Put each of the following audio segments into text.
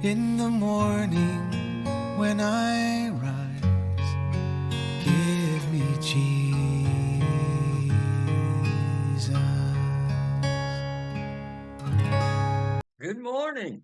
In the morning when I rise, give me Jesus. Good morning.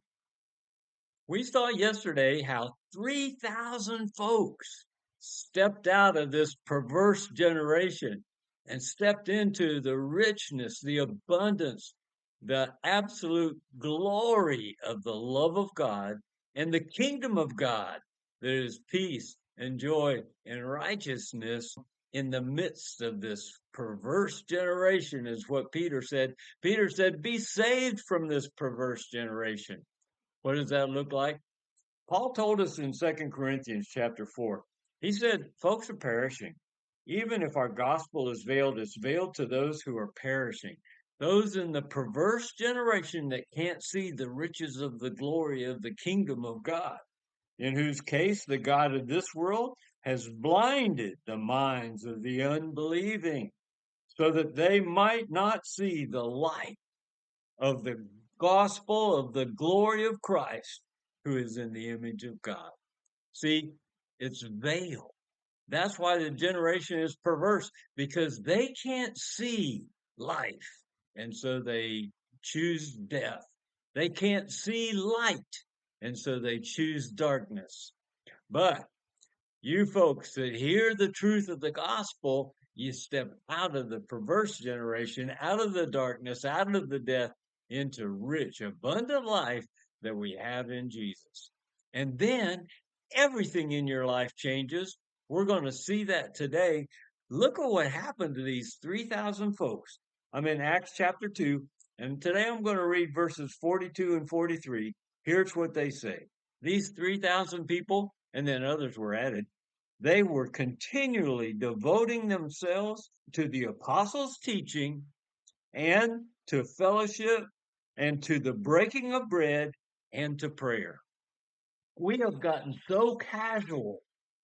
We saw yesterday how 3,000 folks stepped out of this perverse generation and stepped into the richness, the abundance, the absolute glory of the love of God and the kingdom of God that is peace and joy and righteousness in the midst of this perverse generation, is what Peter said. Peter said, be saved from this perverse generation. What does that look like? Paul told us in 2 Corinthians chapter 4. He said, folks are perishing. Even if our gospel is veiled, it's veiled to those who are perishing. Those in the perverse generation that can't see the riches of the glory of the kingdom of God, in whose case the God of this world has blinded the minds of the unbelieving, so that they might not see the light of the gospel of the glory of Christ, who is in the image of God. See, it's veiled. That's why the generation is perverse, because they can't see life. And so they choose death. They can't see light. And so they choose darkness. But you folks that hear the truth of the gospel, you step out of the perverse generation, out of the darkness, out of the death, into rich, abundant life that we have in Jesus. And then everything in your life changes. We're going to see that today. Look at what happened to these 3,000 folks. I'm in Acts chapter 2, and today I'm going to read verses 42 and 43. Here's what they say. These 3,000 people, and then others were added, they were continually devoting themselves to the apostles' teaching and to fellowship and to the breaking of bread and to prayer. We have gotten so casual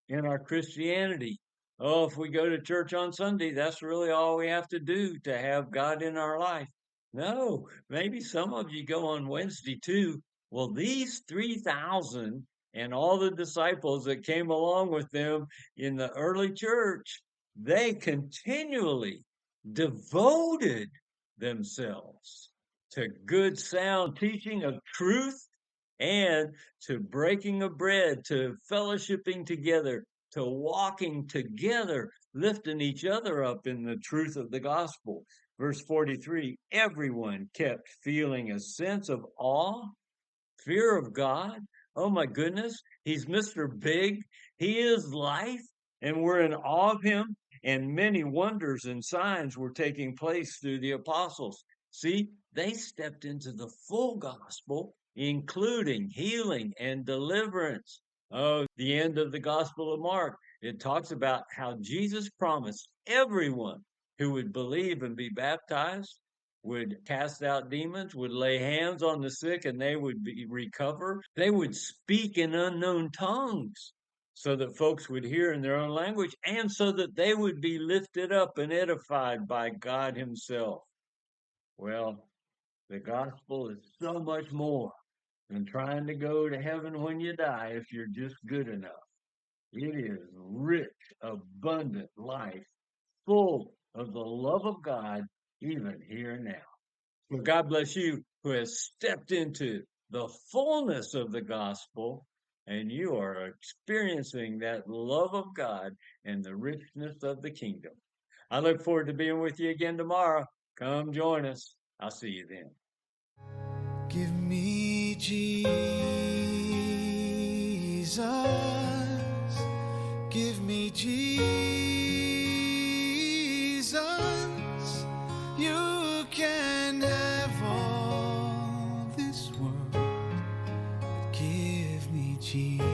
in our Christianity. Oh, if we go to church on Sunday, that's really all we have to do to have God in our life. No, maybe some of you go on Wednesday too. Well, these 3,000 and all the disciples that came along with them in the early church, they continually devoted themselves to good sound teaching of truth and to breaking of bread, to fellowshipping together, to walking together, lifting each other up in the truth of the gospel. Verse 43, everyone kept feeling a sense of awe, fear of God. Oh my goodness, he's Mr. Big. He is life, and we're in awe of him. And many wonders and signs were taking place through the apostles. See, they stepped into the full gospel, including healing and deliverance. Oh, the end of the Gospel of Mark, it talks about how Jesus promised everyone who would believe and be baptized would cast out demons, would lay hands on the sick, and they would recover. They would speak in unknown tongues so that folks would hear in their own language, and so that they would be lifted up and edified by God himself. Well, the gospel is so much more than trying to go to heaven when you die if you're just good enough. It is rich, abundant life, full of the love of God, even here and now. Well, God bless you who has stepped into the fullness of the gospel, and you are experiencing that love of God and the richness of the kingdom. I look forward to being with you again tomorrow. Come join us. I'll see you then. Give me Jesus. Give me Jesus. You can have all this world, but give me Jesus.